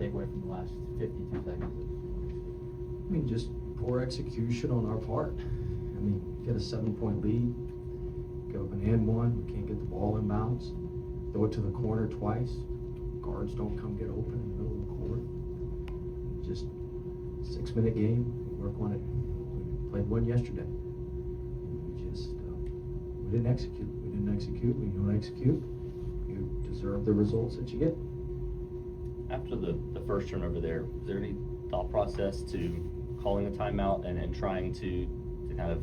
take away from the last 52 seconds? I mean, just poor execution on our part. I mean, get a 7-point lead, go up an and one, we can't get the ball in bounds, throw it to the corner twice, guards don't come get open in the middle of the court. Just 6-minute game, we work on it. We played one yesterday. We just, we didn't execute. When you don't execute, you deserve the results that you get. After the first turnover there, is there any thought process to calling a timeout and trying to kind of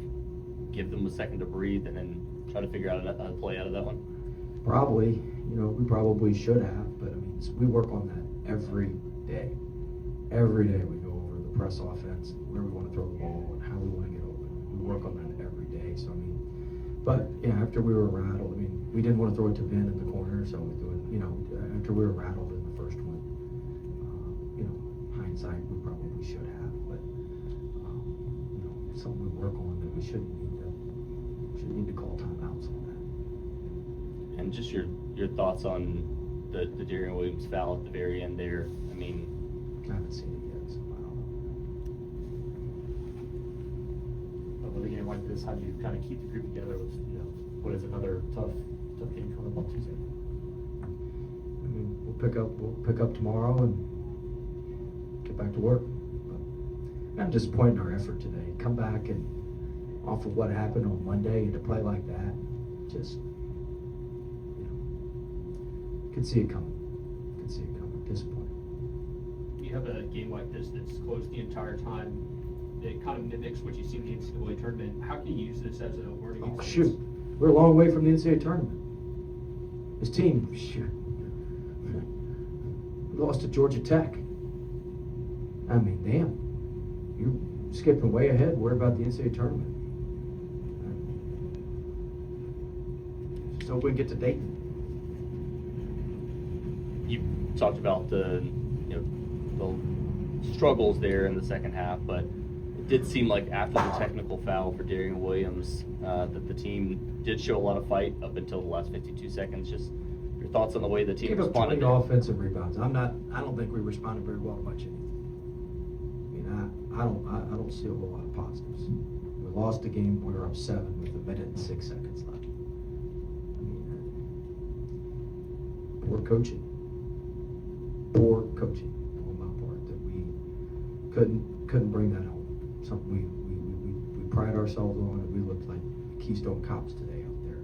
give them a second to breathe and then try to figure out how to play out of that one? Probably, we probably should have, but I mean, we work on that every day. Every day we go over the press offense, where we want to throw the ball and how we want to get open. We work on that every day. So I mean, but after we were rattled, I mean, we didn't want to throw it to Vin in the corner, so we threw it. After we were rattled in the first one, hindsight, we probably should have, but something we work on that we shouldn't need to call timeouts on that. And just your thoughts on the Darian Williams foul at the very end there. I mean, I haven't seen it yet, so I don't know. With a game like this, how do you kind of keep the group together with, what is another tough game coming up on Tuesday? I mean, we'll pick up tomorrow and get back to work. But I'm disappointed in our effort today. Come back and off of what happened on Monday and to play like that, just could see it coming. Disappointed. You have a game like this that's close the entire time. It kind of mimics what you see in the NCAA tournament. How can you use this as a learning experience? Shoot, we're a long way from the NCAA tournament. This team, we lost to Georgia Tech. I mean, damn, you're skipping way ahead. Worry about the NCAA tournament. So we get to Dayton. you talked about the struggles there in the second half, but it did seem like after the technical foul for Darian Williams that the team did show a lot of fight up until the last 52 seconds. Just your thoughts on the way the team Gave up responded 20 offensive rebounds. I don't think we responded very well to much anything. I don't see a whole lot of positives. We lost the game. We were up 7 with a minute and 6 seconds left. Poor coaching on my part that we couldn't bring that home. Something we pride ourselves on, and we looked like Keystone Cops today out there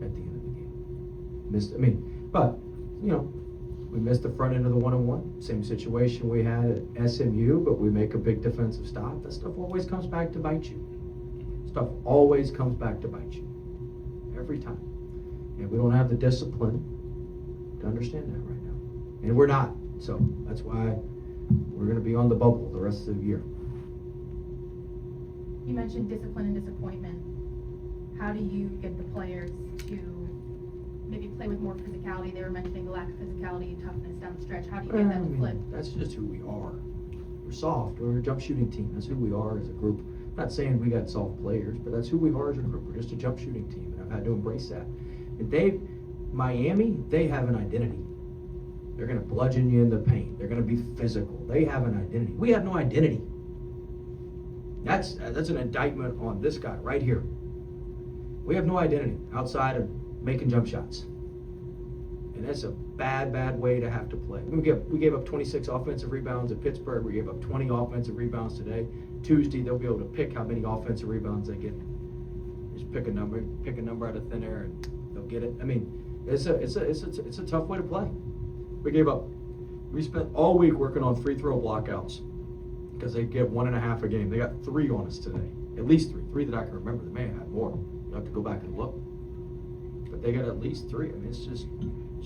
at the end of the game. But we missed the front end of the 1-on-1. Same situation we had at SMU, but we make a big defensive stop. That stuff always comes back to bite you. Every time. And we don't have the discipline to understand that right now. And we're not. So that's why we're going to be on the bubble the rest of the year. You mentioned discipline and disappointment. How do you get the players to maybe play with more physicality? They were mentioning the lack of physicality and toughness down the stretch. How do you get that to flip? That's just who we are. We're soft. We're a jump shooting team. That's who we are as a group. I'm not saying we got soft players, but that's who we are as a group. We're just a jump shooting team, and I've had to embrace that. And Miami, they have an identity. They're going to bludgeon you in the paint. They're going to be physical. They have an identity. We have no identity. That's an indictment on this guy right here. We have no identity outside of making jump shots. And that's a bad way to have to play. We gave up 26 offensive rebounds at Pittsburgh. We gave up 20 offensive rebounds today. Tuesday, they'll be able to pick how many offensive rebounds they get. Just pick a number out of thin air, and they'll get it. I mean, it's a tough way to play. We spent all week working on free throw blockouts because they get 1.5 a game. They got 3 on us today, at least 3 that I can remember. They may have had more. You'll have to go back and look, but they got at least 3. I mean, it's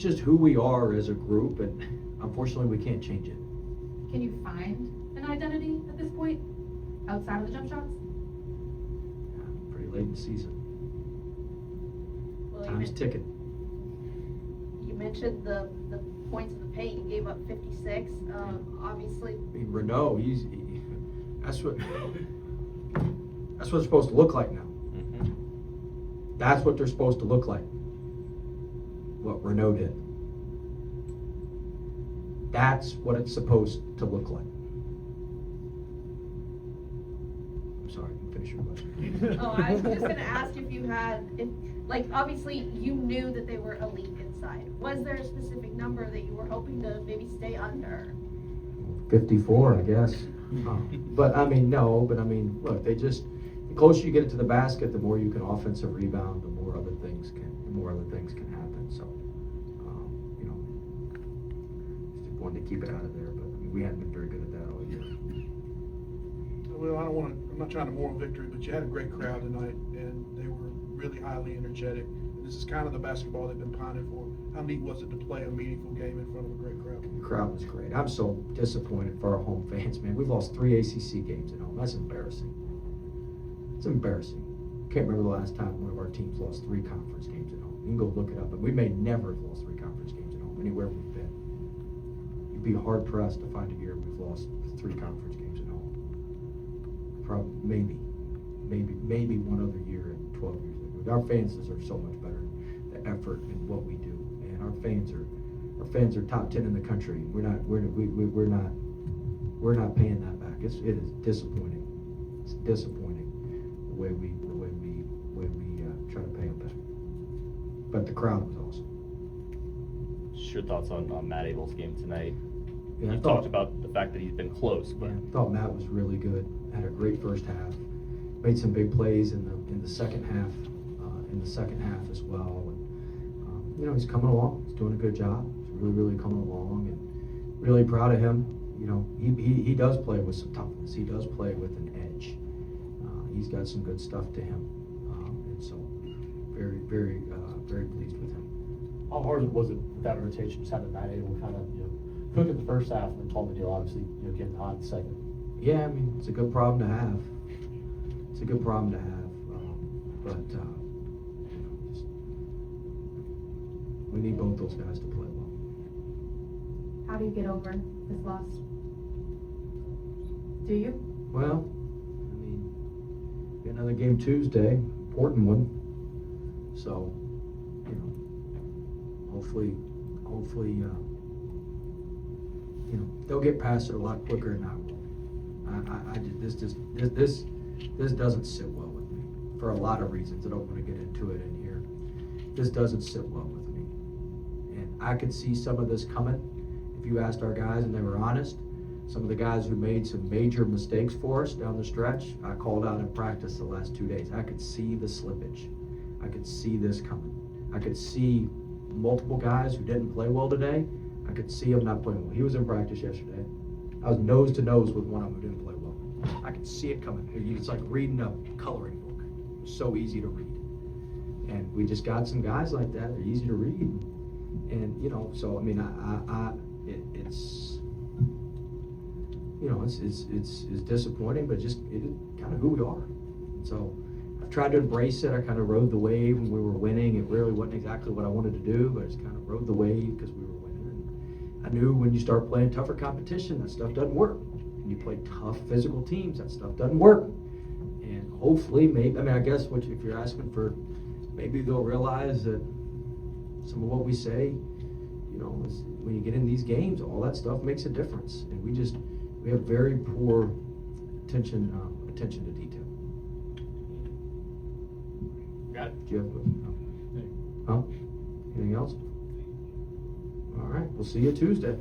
just who we are as a group, and unfortunately, we can't change it. Can you find an identity at this point outside of the jump shots? Pretty late in the season. Well, Time's ticking. You mentioned the points in the paint. You gave up 56. Obviously. I mean, Renault, that's what it's supposed to look like now. Mm-hmm. That's what they're supposed to look like. What Renault did. That's what it's supposed to look like. I'm sorry, finish your question. Oh, I was just gonna ask if you had, like, obviously, you knew that they were elite inside. Was there a specific number that you were hoping to maybe stay under? 54, I guess. But I mean, no, but I mean, look, the closer you get it to the basket, the more you can offensive rebound, the more other things can happen. So, you know, just wanted to keep it out of there, but I mean, we hadn't been very good at that all year. Well, I'm not trying to moral victory, but you had a great crowd tonight, and they were really highly energetic. And this is kind of the basketball they've been pining for. How neat was it to play a meaningful game in front of a great crowd? The crowd was great. I'm so disappointed for our home fans, man. We've lost 3 ACC games at home. That's embarrassing. It's embarrassing. Can't remember the last time one of our teams lost 3 conference games at home. You can go look it up, but we may never have lost 3 conference games at home anywhere we've been. You'd be hard pressed to find a year we've lost 3 conference games at home. Probably, maybe one other year in 12 years. Our fans deserve so much better. The effort and what we do, and our fans are top 10 in the country. We're not paying that back. It is disappointing. It's disappointing the way we try to pay them back. But the crowd was awesome. Just your thoughts on Matt Abel's game tonight? Yeah, I You thought- talked about the fact that he's been close, but I thought Matt was really good. Had a great first half. Made some big plays in the second half. As well. And, you know, he's coming along. He's doing a good job. He's really coming along, and really proud of him. You know, he does play with some toughness. He does play with an edge. He's got some good stuff to him, and so very pleased with him. How hard was it with that rotation, just having Matt Abel kind of, cook in the first half and then Tom Meneal obviously, getting hot in the second? Yeah, I mean, it's a good problem to have. It's a good problem to have, but just, we need both those guys to play well. How do you get over this loss? Do you? Well, I mean, we got another game Tuesday, important one. So, hopefully, they'll get past it a lot quicker than I will. This doesn't sit well with me for a lot of reasons. I don't want to get into it in here. This doesn't sit well with me, and I could see some of this coming if you asked our guys and they were honest. Some of the guys who made some major mistakes for us down the stretch, I called out in practice the last 2 days. I could see the slippage. I could see this coming. I could see multiple guys who didn't play well today. I could see him not playing well. He was in practice yesterday. I was nose to nose with one of them who didn't play well. I could see it coming. It's like reading a coloring book. It was so easy to read. And we just got some guys like that. They're easy to read. And, so, I mean, it's disappointing, but just it is kind of who we are. So I've tried to embrace it. I kind of rode the wave when we were winning. It really wasn't exactly what I wanted to do, but I just kind of rode the wave because we were winning. And I knew when you start playing tougher competition, that stuff doesn't work. When you play tough physical teams, that stuff doesn't work. And hopefully, I guess if you're asking for, maybe they'll realize that some of what we say, is when you get in these games, all that stuff makes a difference. And we have very poor attention to detail. Got it. Do you have, Anything else? All right, we'll see you Tuesday.